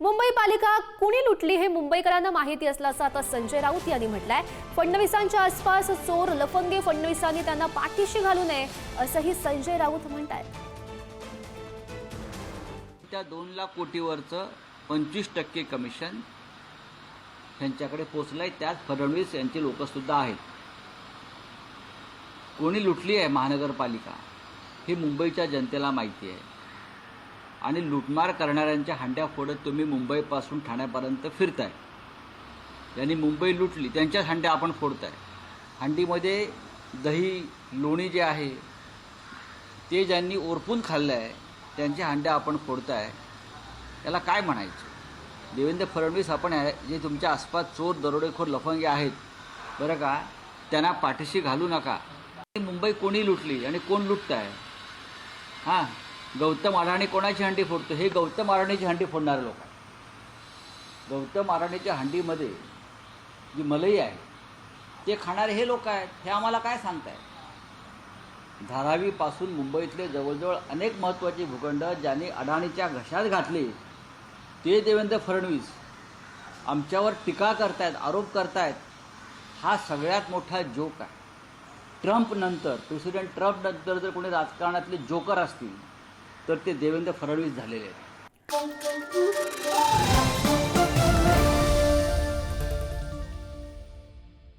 मुंबई पालिका कुणी लुटली हे मुंबईकरांना माहिती असल्याचं आता संजय राऊत यांनी म्हटलंय। फडणवीसांच्या आसपास चोर लफंगे, फडणवीसांनी त्यांना पाठीशी घालू नये असंही संजय राऊत म्हणतात। त्या 2 लाख कोटीवरचं 25% कमिशन त्यांच्याकडे पोहोचलंय। त्यात फडणवीस यांचे लोक सुद्धा आहेत। कोणी लुटली आहे महानगरपालिका हे मुंबईच्या जनतेला माहिती आहे आणि लुटमार करणाऱ्यांच्या हंड्या फोडत तुम्ही मुंबईपासून ठाण्यापर्यंत फिरताय। यांनी मुंबई लुटली, त्यांच्याच हंड्या आपण फोडताय। हंडीमध्ये दही लोणी जे आहे ते ज्यांनी ओरपून खाल्लं आहे त्यांच्या हंड्या आपण फोडताय। याला काय म्हणायचं? देवेंद्र फडणवीस आपण जे तुमच्या आसपास चोर दरोडेखोर लफंगे आहेत बरं का, त्यांना पाठीशी घालू नका। मुंबई कोणी लुटली आणि कोण लुटताय? हां, गौतम अडाणी कोणाची हंडी फोडतो? हे गौतम अडाणीची हंडी फोडणारे लोक आहेत। गौतम अडाणीच्या हंडीमध्ये जी मलई आहे ते खाणारे हे लोक आहेत। हे आम्हाला काय सांगताय? धारावीपासून मुंबईतले जवळजवळ अनेक महत्त्वाचे भूखंड ज्यांनी अडाणीच्या घशात घातले ते देवेंद्र फडणवीस आमच्यावर टीका करतायत, आरोप करतायत। हा सगळ्यात मोठा जोक आहे। ट्रम्प नंतर, प्रेसिडेंट ट्रम्प नंतर जर कोणी राजकारणातले जोकर असतील तर ते देवेंद्र फडणवीस झालेले आहेत।